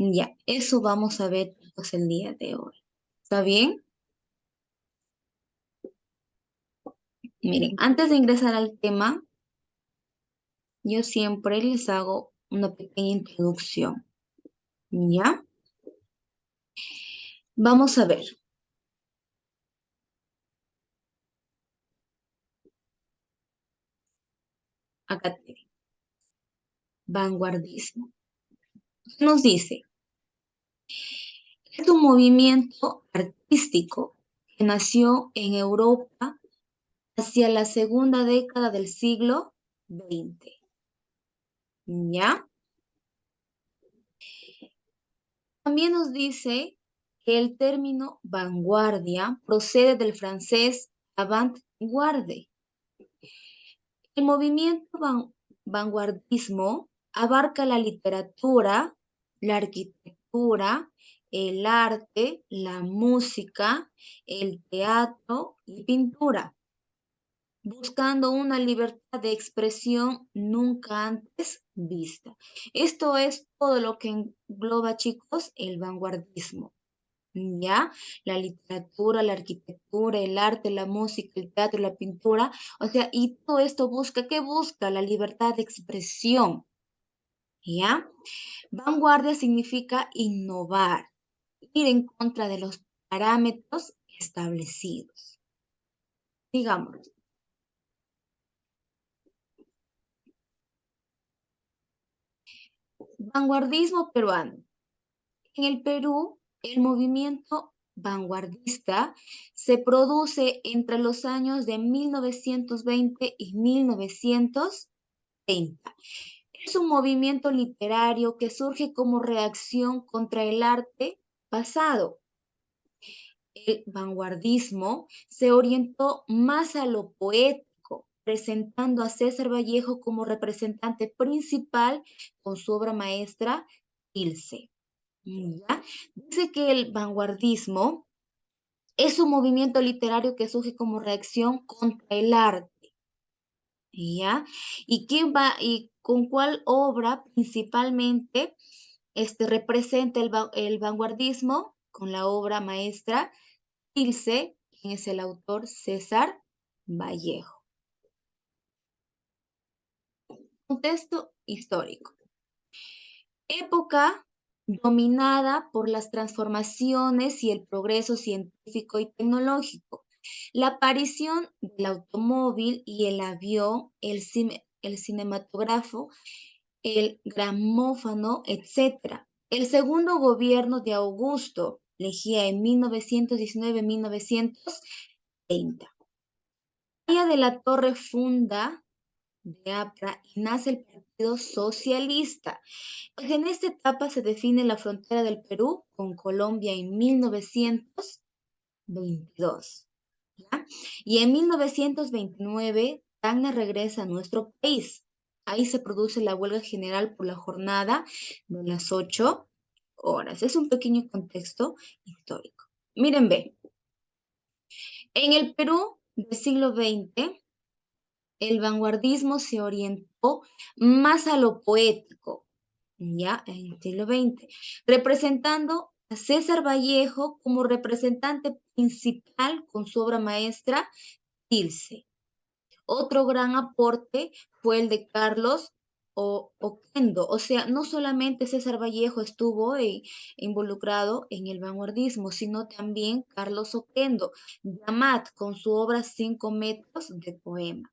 Ya, eso vamos a ver pues, el día de hoy. ¿Está bien? Miren, antes de ingresar al tema, yo siempre les hago una pequeña introducción. ¿Ya? Vamos a ver. Acá tiene. Vanguardismo. Nos dice, es un movimiento artístico que nació en Europa hacia la segunda década del siglo XX. ¿Ya? También nos dice que el término vanguardia procede del francés avant-garde. El movimiento vanguardismo abarca la literatura, la arquitectura, el arte, la música, el teatro y pintura, buscando una libertad de expresión nunca antes vista. Esto es todo lo que engloba, chicos, el vanguardismo. ¿Ya? La literatura, la arquitectura, el arte, la música, el teatro, la pintura, o sea, y todo esto busca, ¿qué busca? La libertad de expresión, ¿ya? Vanguardia significa innovar, ir en contra de los parámetros establecidos. Digamos, vanguardismo peruano. En el Perú, el movimiento vanguardista se produce entre los años de 1920 y 1930. Es un movimiento literario que surge como reacción contra el arte pasado. El vanguardismo se orientó más a lo poético, presentando a César Vallejo como representante principal con su obra maestra Ilse. ¿Ya? Dice que el vanguardismo es un movimiento literario que surge como reacción contra el arte. ¿Ya? ¿Y quién va y con cuál obra principalmente representa el vanguardismo? Con la obra maestra Ilse, quien es el autor César Vallejo. Contexto histórico. Época dominada por las transformaciones y el progreso científico y tecnológico. La aparición del automóvil y el avión, el cinematógrafo, el gramófono, etc. El segundo gobierno de Augusto Leguía en 1919-1930. María de la Torre funda de APRA y nace el Partido Socialista. Pues en esta etapa se define la frontera del Perú con Colombia en 1922. ¿Ya? Y en 1929, Tacna regresa a nuestro país. Ahí se produce la huelga general por la jornada de las 8 horas. Es un pequeño contexto histórico. Miren, ve, en el Perú del siglo XX, el vanguardismo se orientó más a lo poético, ya en el siglo XX, representando a César Vallejo como representante principal con su obra maestra Tilce. Otro gran aporte fue el de Carlos Oquendo, o sea, no solamente César Vallejo estuvo involucrado en el vanguardismo, sino también Carlos Oquendo, Yamat con su obra 5 metros de poema.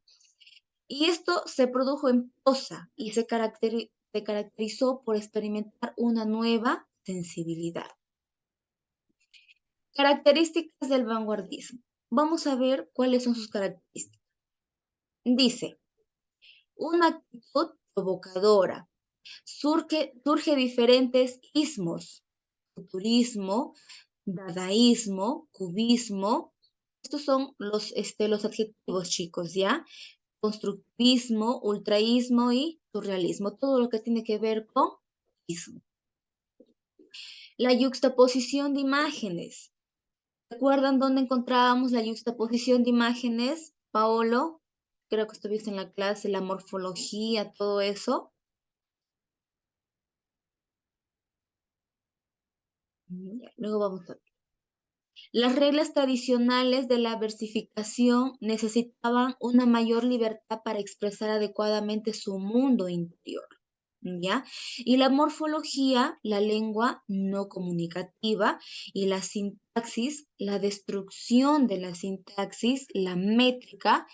Y esto se produjo en prosa y se caracterizó por experimentar una nueva sensibilidad. Características del vanguardismo. Vamos a ver cuáles son sus características. Dice, una actitud provocadora. Surge diferentes ismos, futurismo, dadaísmo, cubismo. Estos son los adjetivos, chicos, ¿ya? Constructivismo, ultraísmo y surrealismo, todo lo que tiene que ver con ismo. La yuxtaposición de imágenes. ¿Recuerdan dónde encontrábamos la yuxtaposición de imágenes, Paolo? Creo que estuviste en la clase, la morfología, todo eso. Ya, luego vamos a ver. Las reglas tradicionales de la versificación necesitaban una mayor libertad para expresar adecuadamente su mundo interior. ¿Ya? Y la morfología, la lengua no comunicativa, y la sintaxis, la destrucción de la sintaxis, la métrica,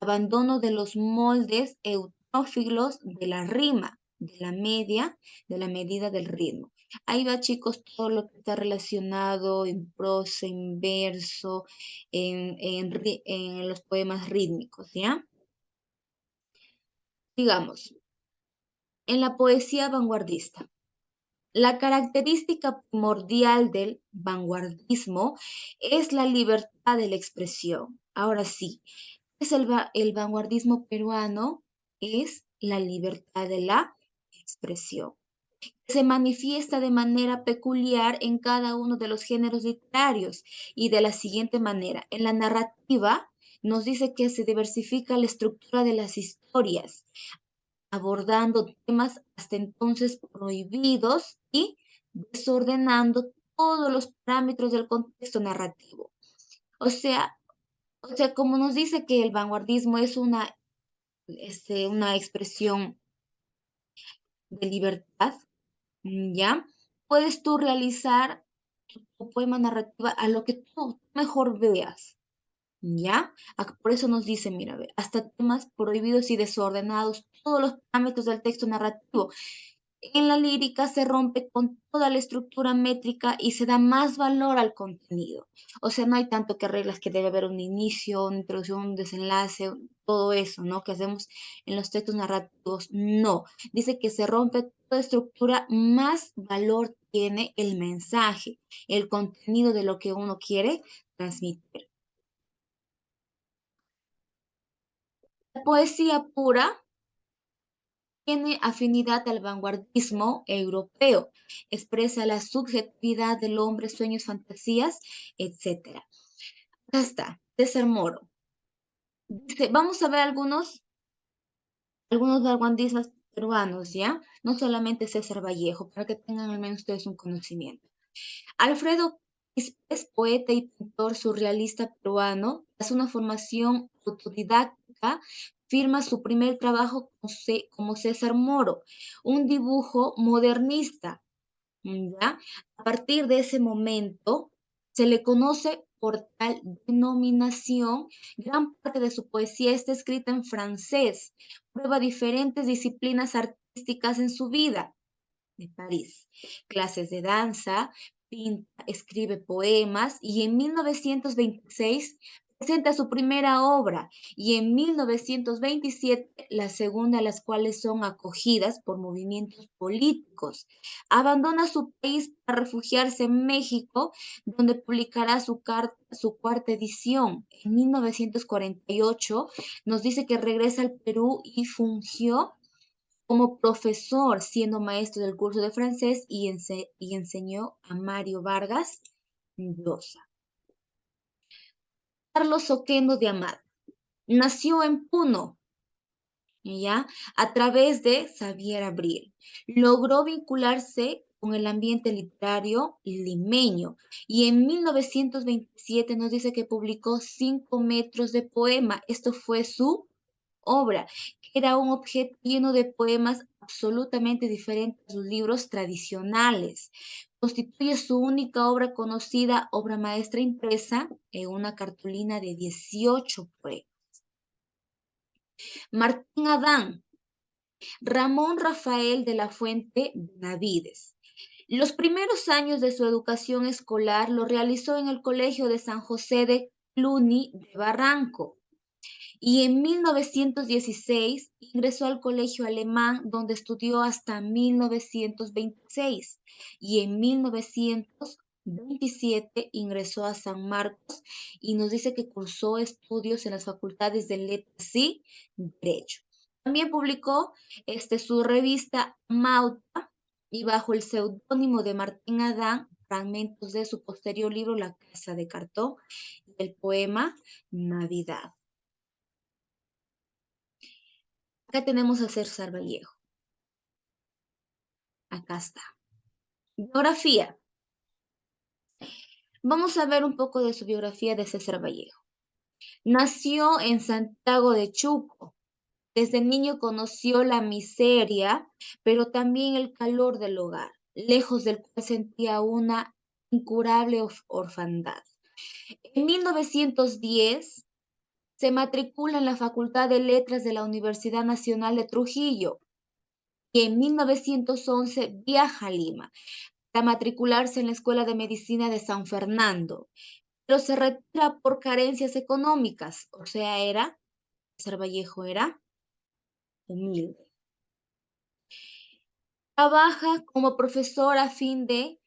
abandono de los moldes eutrófilos de la rima, de la media, de la medida del ritmo. Ahí va, chicos, todo lo que está relacionado en prosa, en verso, en los poemas rítmicos, ¿ya? Digamos, en la poesía vanguardista. La característica primordial del vanguardismo es la libertad de la expresión. Ahora sí, ¿qué es el vanguardismo peruano? Es la libertad de la expresión. Se manifiesta de manera peculiar en cada uno de los géneros literarios y de la siguiente manera. En la narrativa nos dice que se diversifica la estructura de las historias, abordando temas hasta entonces prohibidos y desordenando todos los parámetros del contexto narrativo. O sea, como nos dice que el vanguardismo es una expresión de libertad, ¿ya? Puedes tú realizar tu poema narrativa a lo que tú mejor veas, ¿ya? Por eso nos dice, mira, ve, hasta temas prohibidos y desordenados, todos los parámetros del texto narrativo. En la lírica se rompe con toda la estructura métrica y se da más valor al contenido. O sea, no hay tanto que reglas que debe haber un inicio, una introducción, un desenlace, todo eso, ¿no? Que hacemos en los textos narrativos. No, dice que se rompe toda estructura, más valor tiene el mensaje, el contenido de lo que uno quiere transmitir. La poesía pura tiene afinidad al vanguardismo europeo, expresa la subjetividad del hombre, sueños, fantasías, etc. Acá está, César Moro. Dice, vamos a ver algunos vanguardistas peruanos, ¿ya? No solamente César Vallejo, para que tengan al menos ustedes un conocimiento. Alfredo es poeta y pintor surrealista peruano. Tras una formación autodidacta, firma su primer trabajo como César Moro, un dibujo modernista. ¿Ya? A partir de ese momento, se le conoce por tal denominación. Gran parte de su poesía está escrita en francés. Prueba diferentes disciplinas artísticas en su vida de París, clases de danza, pinta, escribe poemas y en 1926 presenta su primera obra y en 1927 la segunda, las cuales son acogidas por movimientos políticos. Abandona su país para refugiarse en México, donde publicará su cuarta edición. En 1948 nos dice que regresa al Perú y fungió como profesor, siendo maestro del curso de francés y enseñó a Mario Vargas Llosa. Carlos Oquendo de Amat nació en Puno, ¿ya? A través de Xavier Abril. Logró vincularse con el ambiente literario limeño y en 1927 nos dice que publicó 5 metros de poema. Esto fue su obra, que era un objeto lleno de poemas absolutamente diferentes a sus libros tradicionales. Constituye su única obra conocida, obra maestra impresa en una cartulina de 18 poemas. Martín Adán, Ramón Rafael de la Fuente Benavides. Los primeros años de su educación escolar lo realizó en el Colegio de San José de Cluny de Barranco y en 1916 ingresó al colegio alemán donde estudió hasta 1926 y en 1927 ingresó a San Marcos y nos dice que cursó estudios en las facultades de Letras y Derecho. También publicó su revista Mauta y bajo el seudónimo de Martín Adán, fragmentos de su posterior libro La Casa de Cartón y el poema Navidad. Acá tenemos a César Vallejo. Acá está. Biografía. Vamos a ver un poco de su biografía de César Vallejo. Nació en Santiago de Chuco. Desde niño conoció la miseria, pero también el calor del hogar, lejos del cual sentía una incurable orfandad. En 1910 se matricula en la Facultad de Letras de la Universidad Nacional de Trujillo y en 1911 viaja a Lima para matricularse en la Escuela de Medicina de San Fernando, pero se retira por carencias económicas, o sea, César Vallejo era humilde. Trabaja como profesor a fin de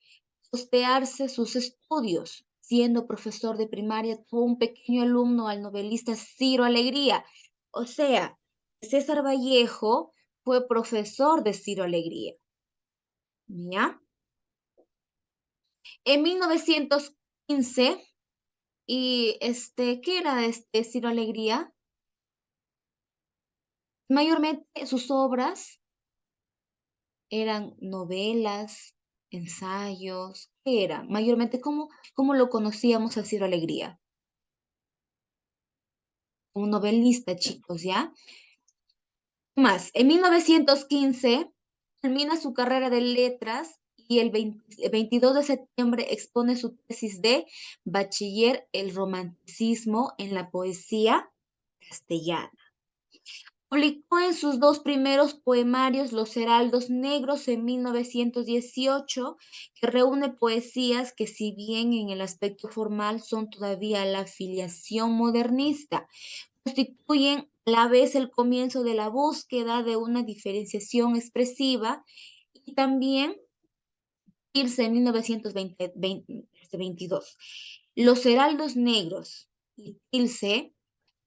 costearse sus estudios. Siendo profesor de primaria, tuvo un pequeño alumno al novelista Ciro Alegría. O sea, César Vallejo fue profesor de Ciro Alegría. ¿Ya? En 1915, ¿qué era Ciro Alegría? Mayormente sus obras eran novelas, ensayos, ¿qué era? Mayormente, ¿cómo lo conocíamos a Ciro Alegría? Un novelista, chicos, ¿ya? Más, en 1915 termina su carrera de letras y el 22 de septiembre expone su tesis de bachiller, el romanticismo en la poesía castellana. Publicó en sus dos primeros poemarios Los Heraldos Negros en 1918, que reúne poesías que, si bien en el aspecto formal son todavía la filiación modernista, constituyen a la vez el comienzo de la búsqueda de una diferenciación expresiva, y también irse en 1922. Los Heraldos Negros y Tilce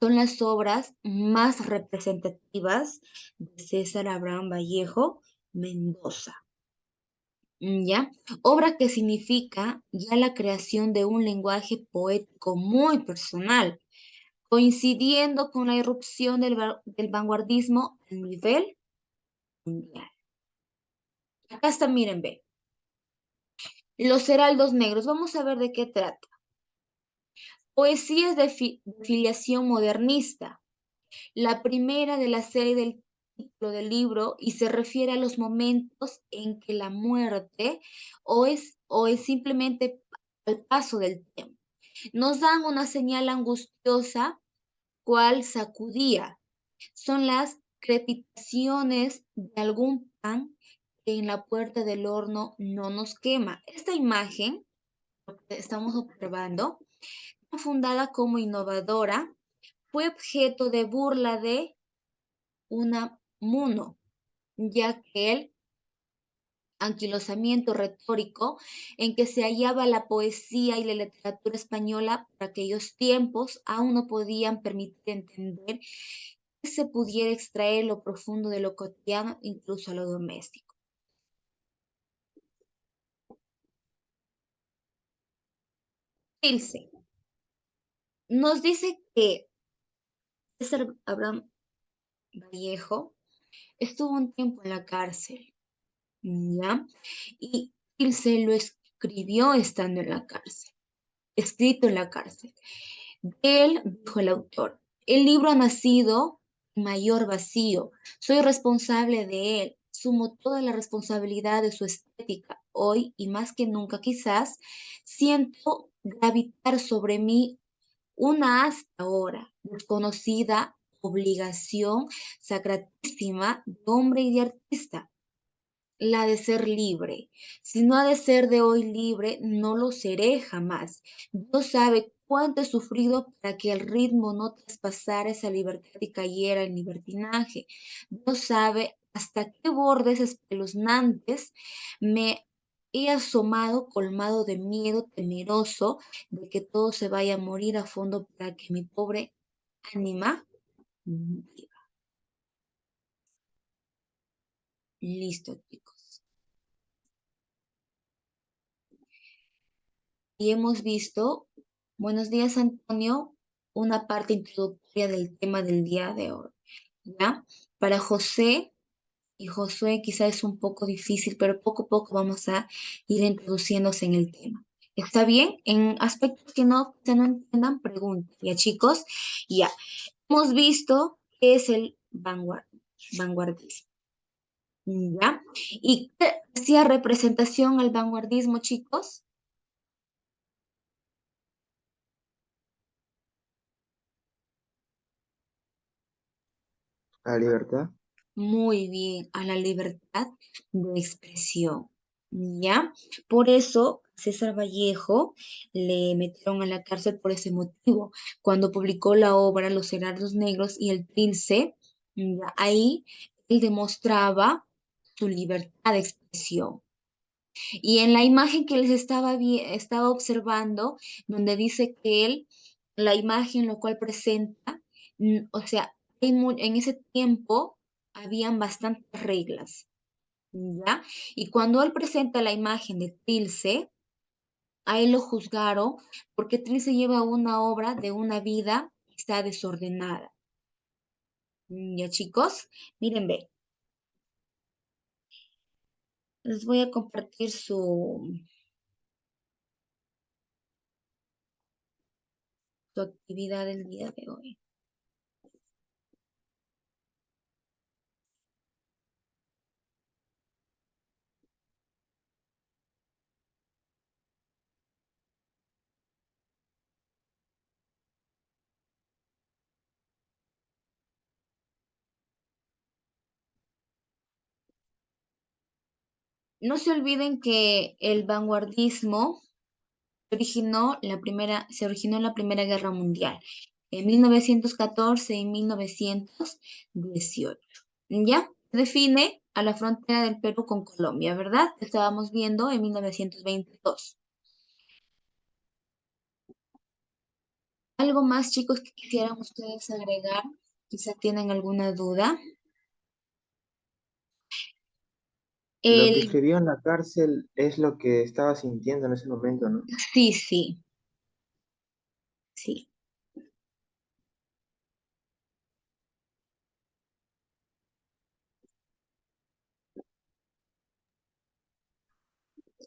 son las obras más representativas de César Abraham Vallejo Mendoza. ¿Ya? Obra que significa ya la creación de un lenguaje poético muy personal, coincidiendo con la irrupción del vanguardismo a nivel mundial. Acá está, miren, ve. Los Heraldos Negros. Vamos a ver de qué trata. Poesías de filiación modernista. La primera de la serie del título del libro, y se refiere a los momentos en que la muerte o es simplemente al paso del tiempo. Nos dan una señal angustiosa, cual sacudía. Son las crepitaciones de algún pan que en la puerta del horno no nos quema. Esta imagen que estamos observando, fundada como innovadora, fue objeto de burla de Unamuno, ya que el anquilosamiento retórico en que se hallaba la poesía y la literatura española por aquellos tiempos aún no podían permitir entender que se pudiera extraer lo profundo de lo cotidiano, incluso a lo doméstico. Ilse nos dice que César Abraham Vallejo estuvo un tiempo en la cárcel, ¿ya? Y Ilse lo escribió estando en la cárcel, escrito en la cárcel. Él, dijo el autor, el libro ha nacido en mayor vacío. Soy responsable de él. Sumo toda la responsabilidad de su estética. Hoy, y más que nunca quizás, siento gravitar sobre mí una hasta ahora desconocida obligación sacratísima de hombre y de artista, la de ser libre. Si no ha de ser de hoy libre, no lo seré jamás. Dios sabe cuánto he sufrido para que el ritmo no traspasara esa libertad y cayera en libertinaje. Dios sabe hasta qué bordes espeluznantes me he asomado, colmado de miedo, temeroso de que todo se vaya a morir a fondo para que mi pobre ánima viva. Listo, chicos. Y hemos visto, buenos días Antonio, una parte introductoria del tema del día de hoy, ¿ya? Para José y Josué quizá es un poco difícil, pero poco a poco vamos a ir introduciéndose en el tema. ¿Está bien? En aspectos que no entiendan, pregunten. Ya, chicos, ya. Hemos visto qué es el vanguardismo. ¿Ya? ¿Y qué hacía representación al vanguardismo, chicos? La libertad. Muy bien, a la libertad de expresión. ¿Ya? Por eso César Vallejo le metieron a la cárcel por ese motivo. Cuando publicó la obra Los Heraldos Negros y el Trilce, ya, ahí él demostraba su libertad de expresión. Y en la imagen que les estaba observando, donde dice que él, la imagen lo cual presenta, o sea, en ese tiempo habían bastantes reglas, ¿ya? Y cuando él presenta la imagen de Trilce, a él lo juzgaron porque Trilce lleva una obra de una vida que está desordenada. ¿Ya, chicos? Miren, ve, les voy a compartir su actividad del día de hoy. No se olviden que el vanguardismo se originó en la Primera Guerra Mundial, en 1914 y 1918. ¿Ya? Se define a la frontera del Perú con Colombia, ¿verdad? Estábamos viendo en 1922. ¿Algo más, chicos, que quisieran ustedes agregar? Quizá tienen alguna duda. Lo que El, escribió en la cárcel es lo que estaba sintiendo en ese momento, ¿no? sí, sí, sí,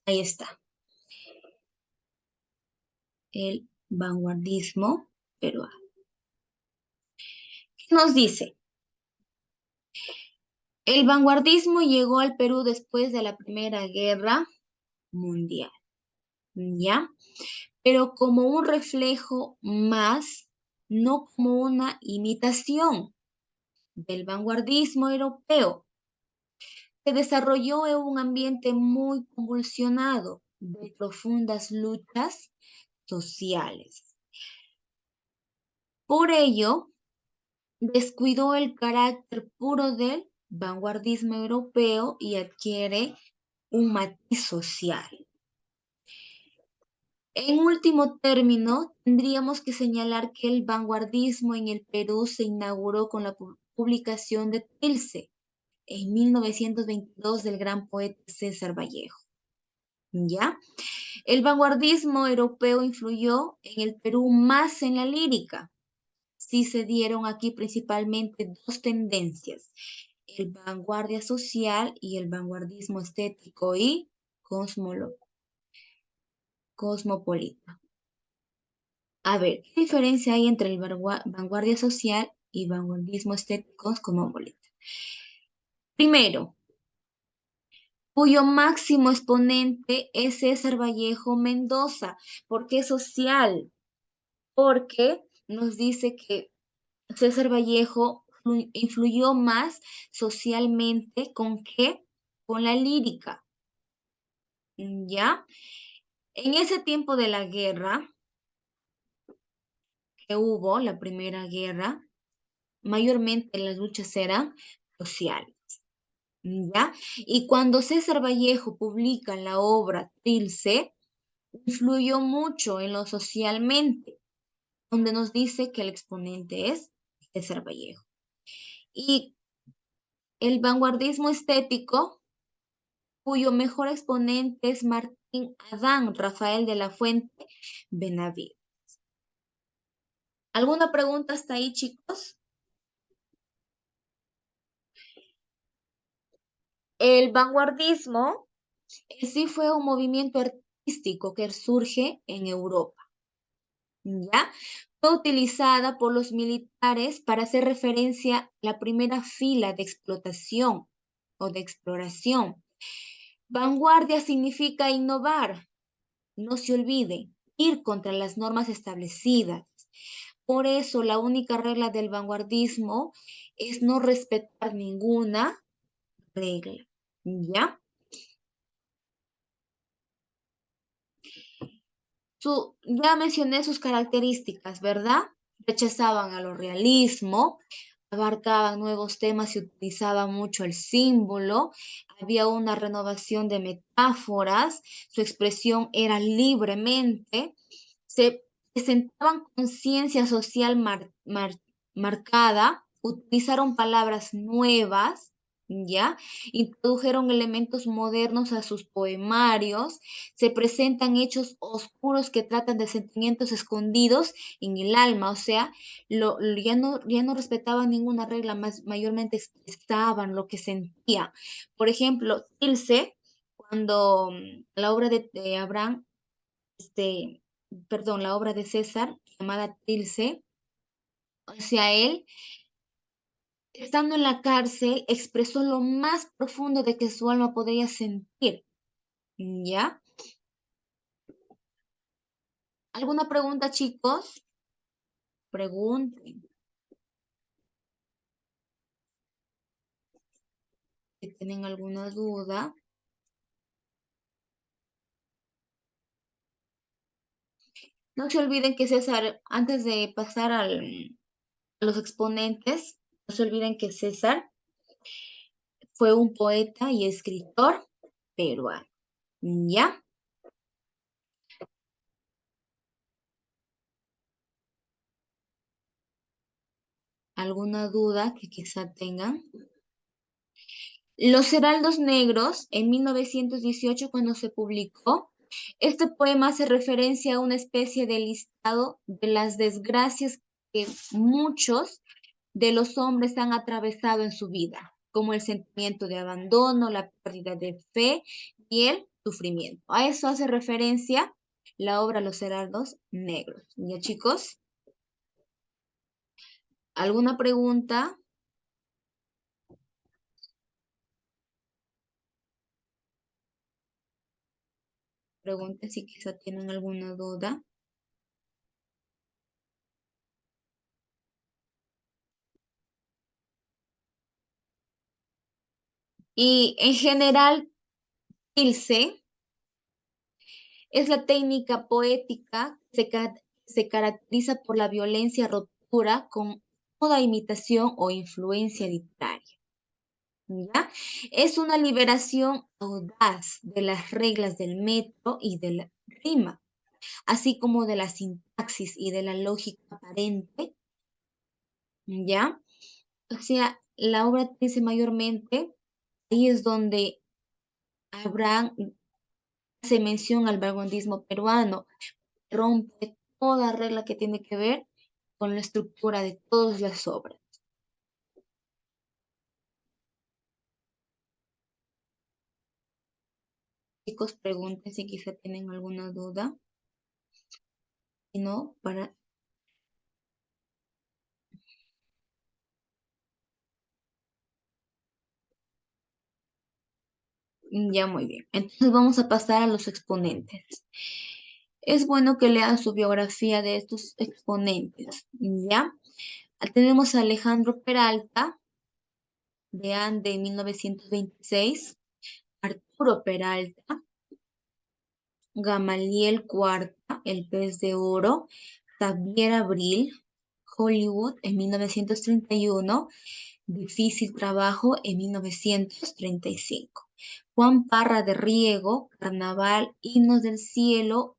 ahí está. El vanguardismo peruano. ¿Qué nos dice? El vanguardismo llegó al Perú después de la Primera Guerra Mundial, ¿ya? Pero como un reflejo más, no como una imitación del vanguardismo europeo. Se desarrolló en un ambiente muy convulsionado de profundas luchas sociales. Por ello, descuidó el carácter puro del vanguardismo europeo y adquiere un matiz social. En último término, tendríamos que señalar que el vanguardismo en el Perú se inauguró con la publicación de Trilce en 1922 del gran poeta César Vallejo. ¿Ya? El vanguardismo europeo influyó en el Perú más en la lírica. Sí se dieron aquí principalmente dos tendencias, el vanguardia social y el vanguardismo estético y cosmopolita. A ver, ¿qué diferencia hay entre el vanguardia social y vanguardismo estético cosmopolita? Primero, cuyo máximo exponente es César Vallejo Mendoza. ¿Por qué social? Porque nos dice que César Vallejo influyó más socialmente con qué? Con la lírica, ¿ya? En ese tiempo de la guerra que hubo, la Primera Guerra, mayormente las luchas eran sociales, ¿ya? Y cuando César Vallejo publica la obra Trilce, influyó mucho en lo socialmente, donde nos dice que el exponente es César Vallejo. Y el vanguardismo estético, cuyo mejor exponente es Martín Adán Rafael de la Fuente Benavides. ¿Alguna pregunta hasta ahí, chicos? El vanguardismo en sí fue un movimiento artístico artístico que surge en Europa, ¿ya? Fue utilizada por los militares para hacer referencia a la primera fila de explotación o de exploración. Vanguardia significa innovar, no se olvide, ir contra las normas establecidas. Por eso la única regla del vanguardismo es no respetar ninguna regla, ¿ya? Ya mencioné sus características, ¿verdad? Rechazaban a lo realismo, abarcaban nuevos temas y utilizaban mucho el símbolo, había una renovación de metáforas, su expresión era libremente, se presentaban conciencia social marcada, utilizaron palabras nuevas, ¿ya? Introdujeron elementos modernos a sus poemarios, se presentan hechos oscuros que tratan de sentimientos escondidos en el alma, o sea, ya no respetaban ninguna regla, más mayormente expresaban lo que sentían. Por ejemplo, Tilse, cuando la obra de Abraham, perdón, la obra de César, llamada Tilse, o sea, él, estando en la cárcel, expresó lo más profundo de que su alma podría sentir, ¿ya? ¿Alguna pregunta, chicos? Pregunten. Si tienen alguna duda. No se olviden que César, antes de pasar a los exponentes, no se olviden que César fue un poeta y escritor peruano, ¿ya? ¿Alguna duda que quizá tengan? Los Heraldos Negros, en 1918, cuando se publicó, este poema hace referencia a una especie de listado de las desgracias que muchos de los hombres han atravesado en su vida, como el sentimiento de abandono, la pérdida de fe y el sufrimiento. A eso hace referencia la obra Los Heraldos Negros. ¿Ya, chicos? ¿Alguna pregunta? Pregunten si quizá tienen alguna duda. Y en general, Ilse es la técnica poética que se caracteriza por la violencia ruptura con toda imitación o influencia literaria. ¿Ya? Es una liberación audaz de las reglas del metro y de la rima, así como de la sintaxis y de la lógica aparente, ¿ya? O sea, la obra dice mayormente, ahí es donde Abraham hace mención al vanguardismo peruano, rompe toda regla que tiene que ver con la estructura de todas las obras. Chicos, pregunten si quizá tienen alguna duda. Si no, ya muy bien. Entonces vamos a pasar a los exponentes. Es bueno que lean su biografía de estos exponentes, ¿ya? Tenemos a Alejandro Peralta, de Ande 1926, Arturo Peralta, Gamaliel Cuarta, El pez de oro, Xavier Abril, Hollywood en 1931, Difícil trabajo en 1935. Juan Parra de Riego, Carnaval, Himnos del Cielo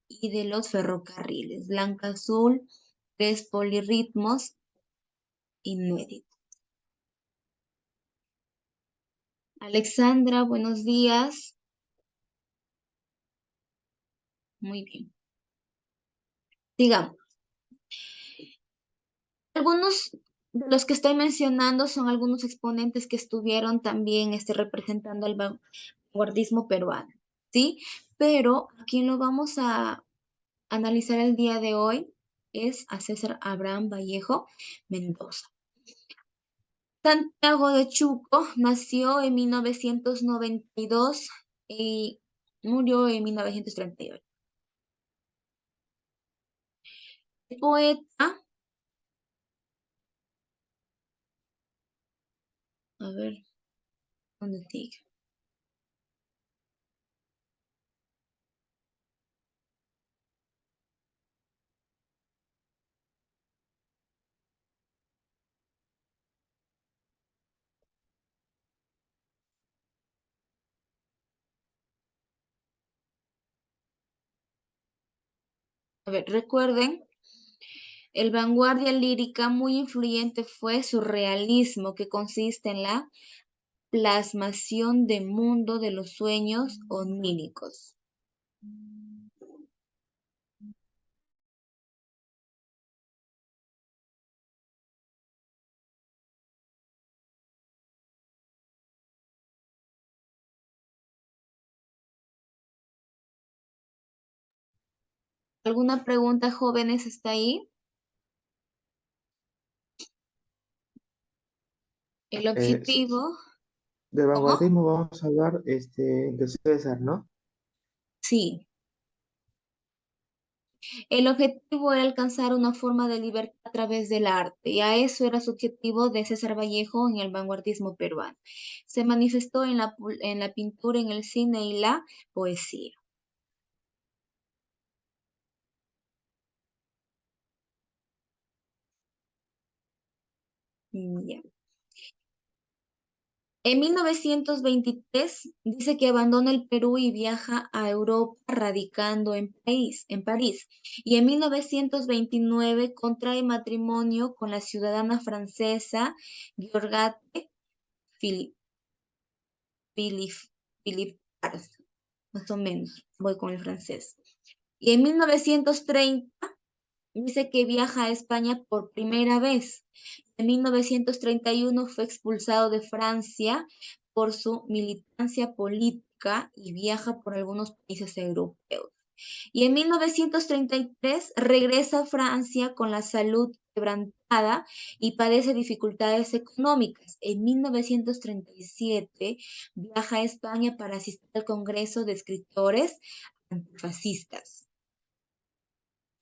y de los Ferrocarriles. Blanca Azul, Tres Polirritmos, inédito. Alexandra, buenos días. Muy bien. Digamos, algunos de los que estoy mencionando son algunos exponentes que estuvieron también representando al vanguardismo peruano. ¿sí? Pero a quien lo vamos a analizar el día de hoy es a César Abraham Vallejo Mendoza. Santiago de Chuco nació en 1992 y murió en 1938. El poeta, a ver, ¿dónde sigue? A ver, recuerden, el vanguardia lírica muy influyente fue su realismo, que consiste en la plasmación de mundo de los sueños oníricos. ¿Alguna pregunta, jóvenes, está ahí? El Sí, objetivo, del ¿cómo? vanguardismo vamos a hablar de César, ¿no? Sí. El objetivo era alcanzar una forma de libertad a través del arte, y a eso era su objetivo de César Vallejo en el vanguardismo peruano. Se manifestó en la pintura, en el cine y la poesía. Ya. En 1923 dice que abandona el Perú y viaja a Europa radicando en París. Y en 1929 contrae matrimonio con la ciudadana francesa Georgette Philippe. Philip, Philip Ars, más o menos, voy con el francés. Y en 1930 dice que viaja a España por primera vez. En 1931 fue expulsado de Francia por su militancia política y viaja por algunos países europeos. Y en 1933 regresa a Francia con la salud quebrantada y padece dificultades económicas. En 1937 viaja a España para asistir al Congreso de Escritores Antifascistas.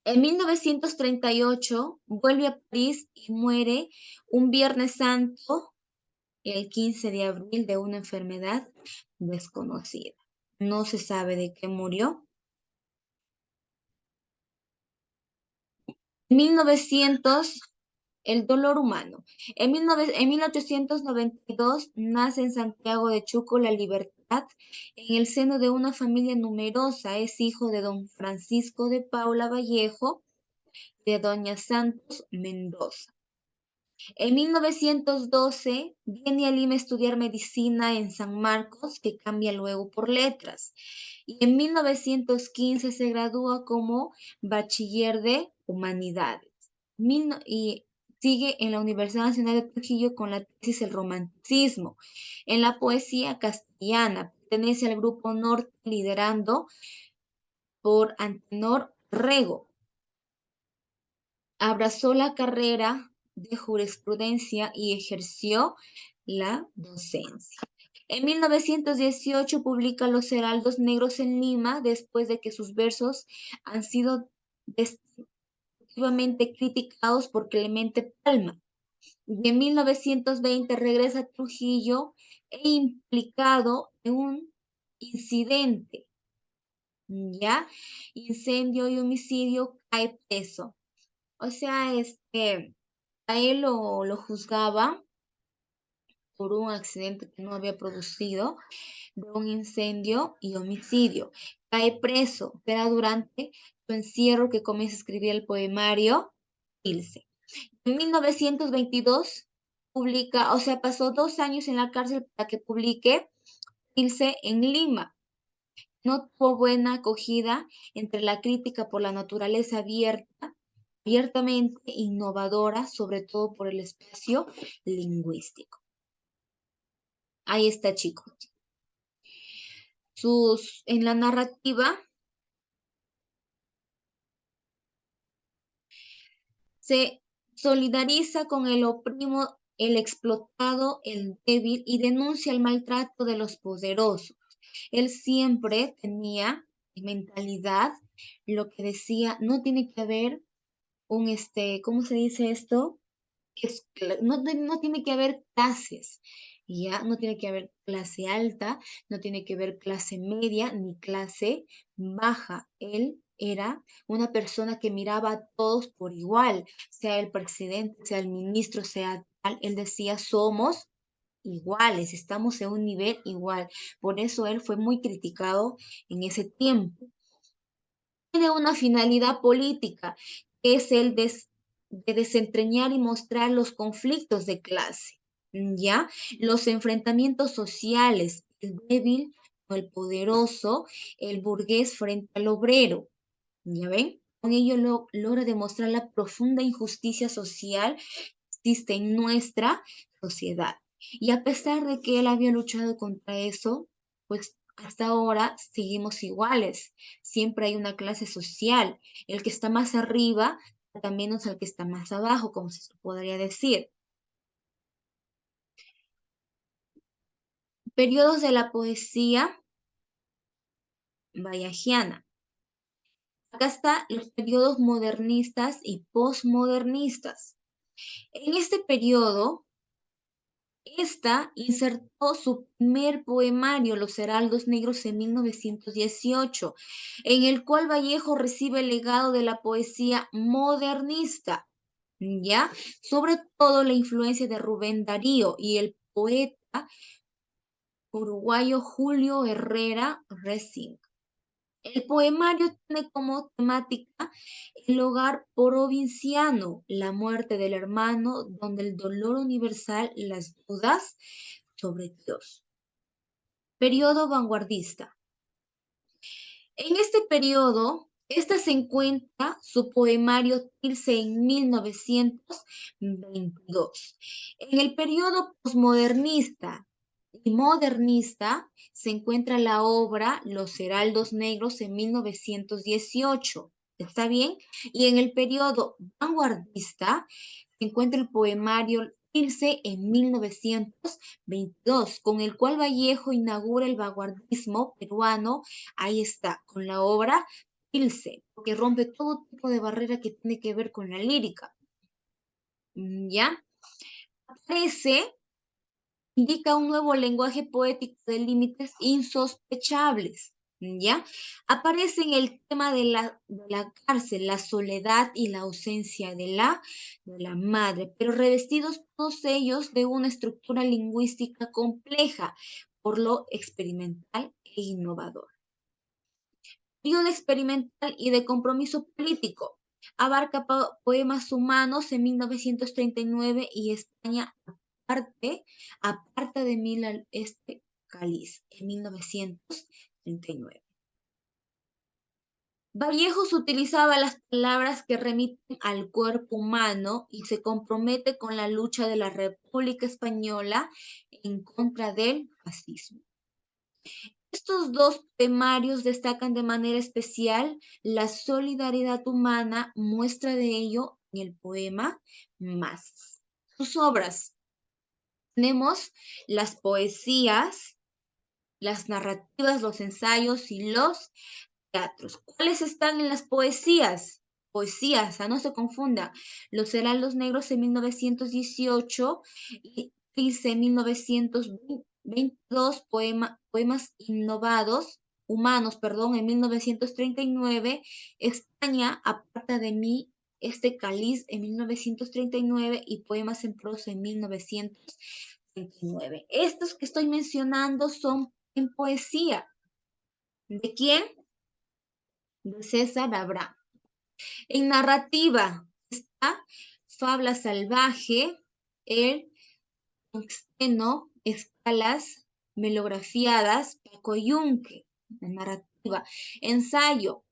En 1938 vuelve a París y muere un Viernes Santo, el 15 de abril, de una enfermedad desconocida. No se sabe de qué murió. En 1900, el dolor humano. En 1892 nace en Santiago de Chuco La Libertad, en el seno de una familia numerosa. Es hijo de don Francisco de Paula Vallejo y de doña Santos Mendoza. En 1912 viene a Lima a estudiar medicina en San Marcos, que cambia luego por letras. Y en 1915 se gradúa como bachiller de humanidades. Y sigue en la Universidad Nacional de Trujillo con la tesis El Romanticismo. En la poesía castellana pertenece al Grupo Norte, liderando por Antenor Rego. Abrazó la carrera de jurisprudencia y ejerció la docencia. En 1918 publica Los Heraldos Negros en Lima, después de que sus versos han sido destructivamente criticados por Clemente Palma. Y en 1920 regresa a Trujillo e implicado en un incidente, ¿ya? Incendio y homicidio, cae preso. O sea, a él lo juzgaba por un accidente que no había producido, de un incendio y homicidio. Cae preso, pero durante su encierro que comienza a escribir el poemario Ilse. En 1922 publica, o sea, pasó 2 años en la cárcel para que publique Ilse en Lima. No tuvo buena acogida entre la crítica por la naturaleza abiertamente innovadora, sobre todo por el espacio lingüístico. Ahí está, chicos. En la narrativa se solidariza con el oprimo, el explotado, el débil y denuncia el maltrato de los poderosos. Él siempre tenía en mentalidad lo que decía, no tiene que haber ¿cómo se dice esto? No tiene que haber clases, ya no tiene que haber clase alta, no tiene que haber clase media ni clase baja. Él era una persona que miraba a todos por igual, sea el presidente, sea el ministro, sea tal. Él decía, somos iguales, estamos en un nivel igual. Por eso él fue muy criticado en ese tiempo. Tiene una finalidad política, que es de desentrañar y mostrar los conflictos de clase, ¿ya? Los enfrentamientos sociales, el débil o el poderoso, el burgués frente al obrero, ¿ya ven? Con ello logra demostrar la profunda injusticia social que existe en nuestra sociedad. Y a pesar de que él había luchado contra eso, pues hasta ahora seguimos iguales. Siempre hay una clase social. El que está más arriba también es el que está más abajo, como se podría decir. Periodos de la poesía vallagiana. Acá está los periodos modernistas y posmodernistas. En este periodo, esta insertó su primer poemario, Los Heraldos Negros, en 1918, en el cual Vallejo recibe el legado de la poesía modernista, ¿ya? Sobre todo la influencia de Rubén Darío y el poeta uruguayo Julio Herrera Racing. El poemario tiene como temática el hogar provinciano, la muerte del hermano, donde el dolor universal, las dudas sobre Dios. Periodo vanguardista. En este periodo, esta se encuentra su poemario Tilce en 1922. En el periodo posmodernista y modernista se encuentra la obra Los Heraldos Negros en 1918. ¿Está bien? Y en el periodo vanguardista se encuentra el poemario Irse en 1922, con el cual Vallejo inaugura el vanguardismo peruano. Ahí está, con la obra Ilse, que rompe todo tipo de barrera que tiene que ver con la lírica. ¿Ya? Aparece, indica un nuevo lenguaje poético de límites insospechables. ¿Ya? Aparece en el tema de la cárcel, la soledad y la ausencia de la madre, pero revestidos todos ellos de una estructura lingüística compleja, por lo experimental e innovador. Periodo experimental y de compromiso político. Abarca poemas humanos en 1939 y España aparte de Milán Cáliz en 1939. Vallejos utilizaba las palabras que remiten al cuerpo humano y se compromete con la lucha de la República Española en contra del fascismo. Estos dos temarios destacan de manera especial la solidaridad humana, muestra de ello en el poema Masas. Sus obras. Tenemos las poesías, las narrativas, los ensayos y los teatros. ¿Cuáles están en las poesías? Poesías, no se confunda. Los Heraldos Negros en 1918 y Trilce en 1922, poemas humanos, en 1939, España, aparte de mí, Cáliz en 1939 y poemas en prosa en 1939. Estos que estoy mencionando son en poesía. ¿De quién? De César Abraham. En narrativa está Fabla Salvaje, El Tungsteno, Escalas Melografiadas, Paco Yunque. En narrativa. Ensayo,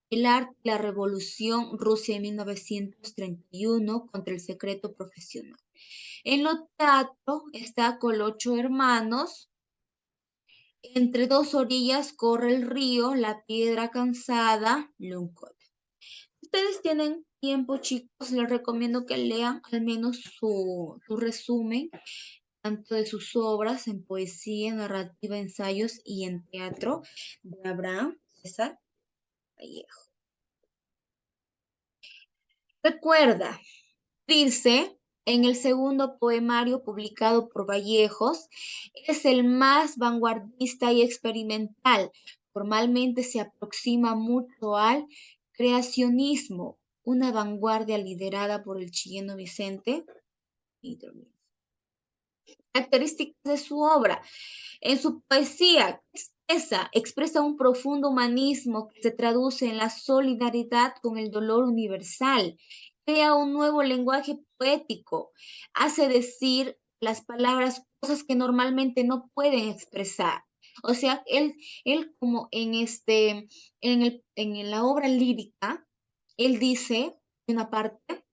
El arte y la revolución, Rusia en 1931, contra el secreto profesional. En lo teatro está Colocho Hermanos, Entre dos orillas corre el río, la piedra cansada lo encuentra. Ustedes tienen tiempo, chicos, les recomiendo que lean al menos su resumen, tanto de sus obras en poesía, narrativa, ensayos y en teatro, de Abraham César Vallejo. Recuerda, dice en el segundo poemario publicado por Vallejos, es el más vanguardista y experimental. Formalmente se aproxima mucho al creacionismo, una vanguardia liderada por el chileno Vicente Hidromiel. Características de su obra. En su poesía expresa un profundo humanismo que se traduce en la solidaridad con el dolor universal. Crea un nuevo lenguaje poético. Hace decir las palabras cosas que normalmente no pueden expresar. O sea, él como en la obra lírica, él dice, en una parte,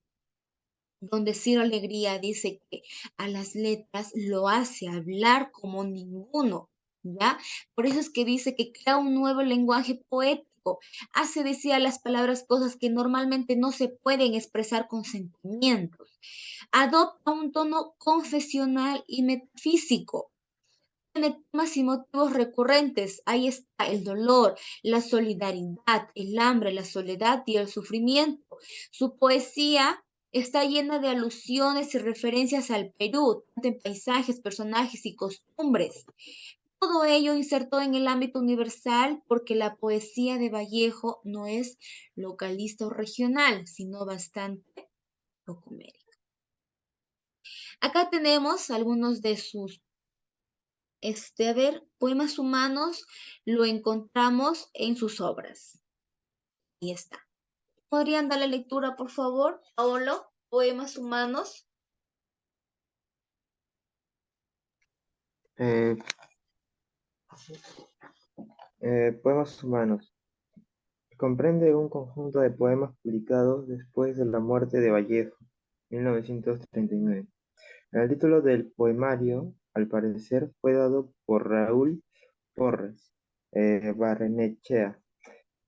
donde Ciro Alegría dice que a las letras lo hace hablar como ninguno, ¿ya? Por eso es que dice que crea un nuevo lenguaje poético, hace decir a las palabras cosas que normalmente no se pueden expresar con sentimientos, adopta un tono confesional y metafísico. Tiene temas y motivos recurrentes. Ahí está el dolor, la solidaridad, el hambre, la soledad y el sufrimiento. Su poesía está llena de alusiones y referencias al Perú, tanto en paisajes, personajes y costumbres. Todo ello insertó en el ámbito universal porque la poesía de Vallejo no es localista o regional, sino bastante locomérica. Acá tenemos algunos de sus a ver, poemas humanos lo encontramos en sus obras. Ahí está. ¿Podrían darle lectura, por favor? Paolo, poemas humanos. Eh, Poemas humanos. Comprende un conjunto de poemas publicados después de la muerte de Vallejo, 1939. El título del poemario, al parecer, fue dado por Raúl Porres Barrenechea,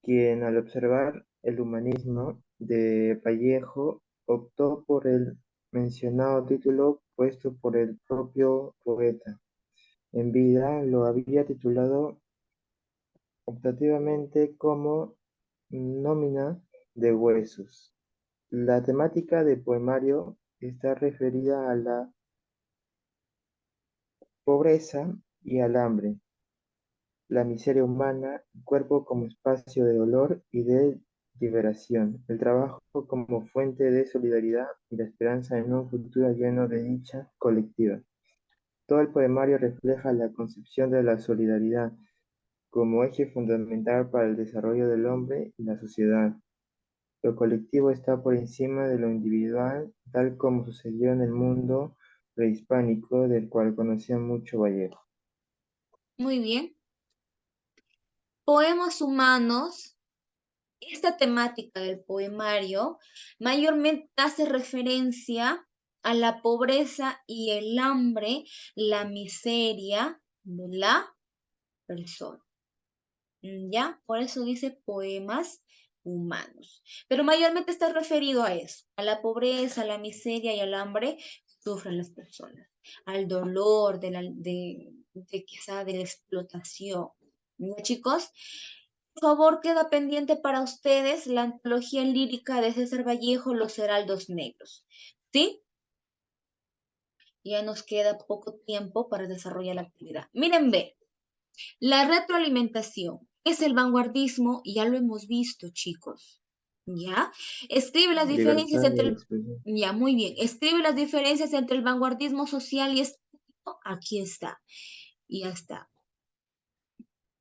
quien al observar el humanismo de Vallejo optó por el mencionado título puesto por el propio poeta. En vida lo había titulado optativamente como Nómina de Huesos. La temática del poemario está referida a la pobreza y al hambre, la miseria humana, el cuerpo como espacio de dolor y de liberación, el trabajo como fuente de solidaridad y la esperanza en un futuro lleno de dicha colectiva. Todo el poemario refleja la concepción de la solidaridad como eje fundamental para el desarrollo del hombre y la sociedad. Lo colectivo está por encima de lo individual, tal como sucedió en el mundo prehispánico del cual conocía mucho Vallejo. Muy bien. Poemas humanos. Esta temática del poemario mayormente hace referencia a la pobreza y el hambre, la miseria de la persona. ¿Ya? Por eso dice poemas humanos. Pero mayormente está referido a eso, a la pobreza, a la miseria y al hambre que sufren las personas, al dolor de quizá de la explotación. ¿Ya, chicos? Por favor, queda pendiente para ustedes la antología lírica de César Vallejo, Los Heraldos Negros. ¿Sí? Ya nos queda poco tiempo para desarrollar la actividad. Miren, ve. La retroalimentación es el vanguardismo, y ya lo hemos visto, chicos. ¿Ya? Escribe las diferencias Libertad entre de el... expresión. Ya, muy bien. Escribe las diferencias entre el vanguardismo social y estético. Aquí está. Y ya está.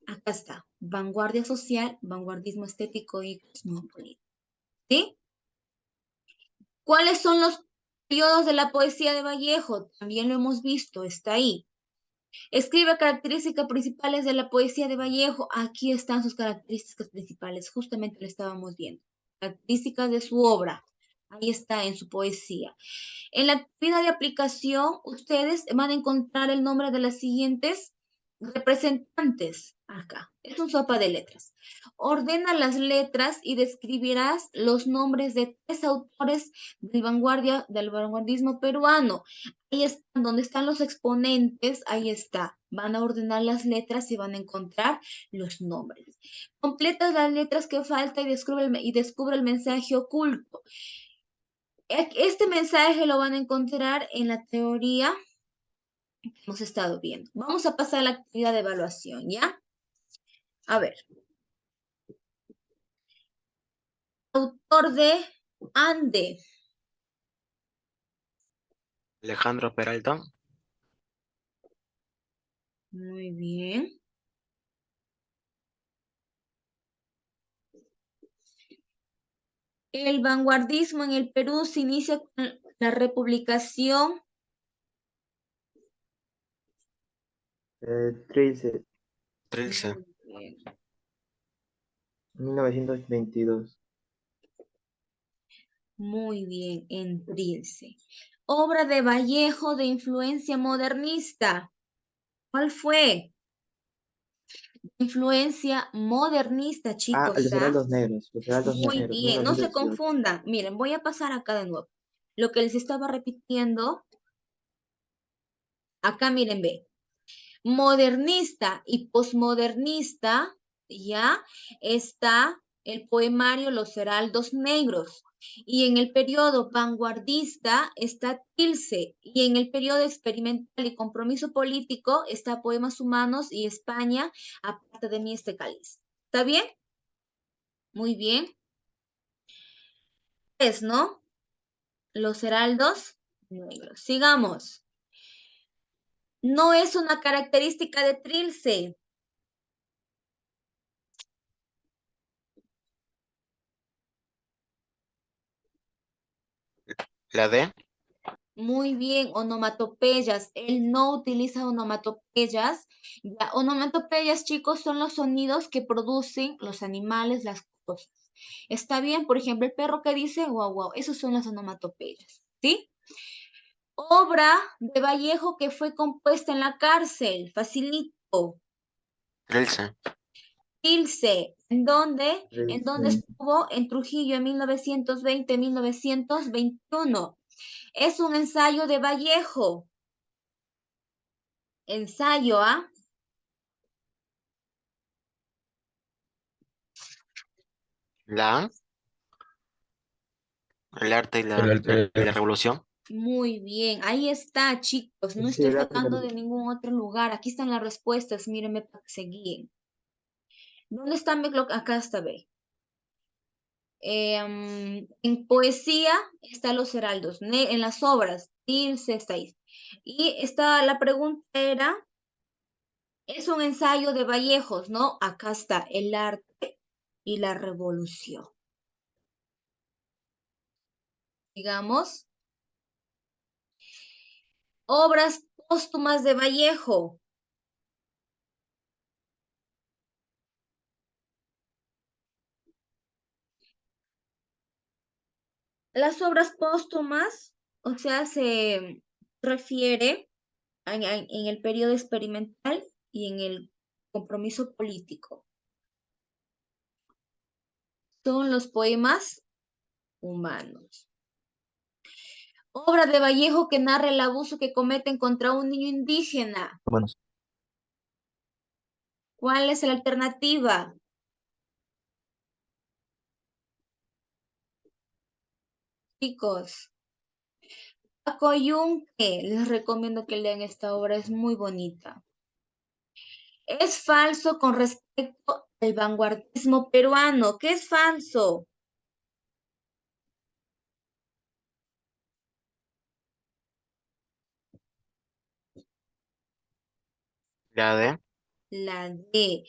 Acá está. Vanguardia social, vanguardismo estético y cosmopolita. ¿Sí? ¿Cuáles son los periodos de la poesía de Vallejo? También lo hemos visto, está ahí. Escribe características principales de la poesía de Vallejo. Aquí están sus características principales, justamente lo estábamos viendo. Características de su obra. Ahí está en su poesía. En la actividad de aplicación, ustedes van a encontrar el nombre de las siguientes. Representantes, acá, es un sopa de letras. Ordena las letras y describirás los nombres de tres autores del vanguardismo peruano. Ahí están, donde están los exponentes, ahí está. Van a ordenar las letras y van a encontrar los nombres. Completas las letras que falta y descubre el mensaje oculto. Este mensaje lo van a encontrar en la teoría que hemos estado viendo. Vamos a pasar a la actividad de evaluación, ¿ya? A ver, autor de Ande. Alejandro Peralta. Muy bien. El vanguardismo en el Perú se inicia con la republicación. Trilce, Trilce. Muy bien. 1922. Muy bien, en Trilce. Obra de Vallejo de influencia modernista. ¿Cuál fue? Influencia modernista, Ah, chicos, Los ¿ah? Heraldos Negros, Los Heraldos Muy Negros, bien, no se 1918. confundan. Miren, voy a pasar acá de nuevo. Lo que les estaba repitiendo, acá miren, ve. Modernista y posmodernista, ya está el poemario Los Heraldos Negros. Y en el periodo vanguardista está Tilce. Y en el periodo experimental y compromiso político está Poemas Humanos y España, aparte de mí este cáliz. ¿Está bien? Muy bien. Es, ¿no? Los Heraldos Negros. Sigamos. No es una característica de Trilce. La D. Muy bien, onomatopeyas. Él no utiliza onomatopeyas. Ya, onomatopeyas, chicos, son los sonidos que producen los animales, las cosas. ¿Está bien? Por ejemplo, el perro que dice guau, guau. Esos son las onomatopeyas. ¿Sí? Obra de Vallejo que fue compuesta en la cárcel. Facilito. Trilce. Ilse. ¿En dónde? ¿En dónde Trilce. estuvo? En Trujillo en 1920-1921. Es un ensayo de Vallejo. Ensayo, ¿ah? La A. El arte y El arte. y la revolución. Muy bien, ahí está, chicos. No Sí, estoy el arte sacando de ningún otro lugar. Aquí están las respuestas. Mírenme para que se guíen. ¿Dónde está mi clock? Acá está, ve. En poesía está Los Heraldos. En las obras, Tilce está ahí. Y la pregunta era, es un ensayo de Vallejos, ¿no? Acá está el arte y la revolución. Digamos, obras póstumas de Vallejo. Las obras póstumas, o sea, se refiere en el periodo experimental y en el compromiso político. Son los poemas humanos. Obra de Vallejo que narra el abuso que cometen contra un niño indígena. Humanos. ¿Cuál es la alternativa? Chicos, Paco Yunque, les recomiendo que lean esta obra, es muy bonita. Es falso con respecto al vanguardismo peruano. ¿Qué es falso? La D. La D.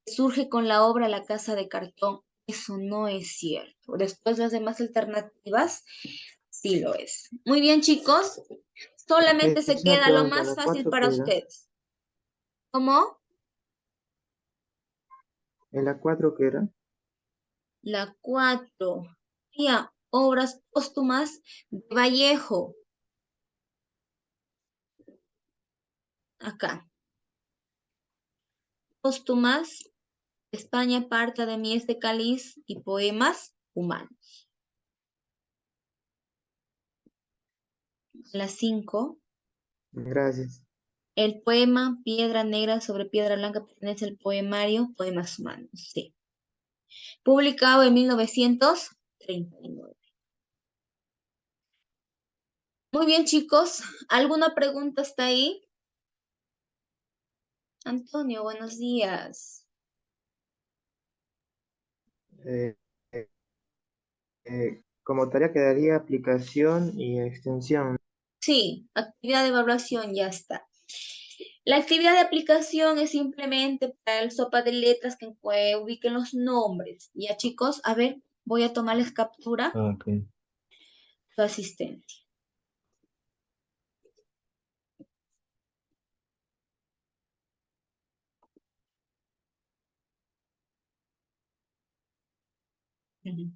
Surge con la obra La Casa de Cartón. Eso no es cierto. Después las demás alternativas sí lo es. Muy bien, chicos. Solamente se Es una queda lo pregunta, más ¿la fácil 4 para qué era? ustedes. ¿Cómo? ¿En la 4 qué era? La 4. Ya, obras póstumas de Vallejo. Acá. póstumas, España parta de mí este cáliz y poemas humanos. Las 5. Gracias. El poema Piedra Negra sobre Piedra Blanca pertenece al poemario Poemas Humanos. Sí. Publicado en 1939. Muy bien, chicos. ¿Alguna pregunta hasta ahí? Antonio, buenos días. Eh, como tarea quedaría aplicación y extensión. Sí, actividad de evaluación, ya está. La actividad de aplicación es simplemente para el sopa de letras que ubiquen los nombres. Ya, chicos, a ver, voy a tomarles captura Ok. su asistencia. Ujú.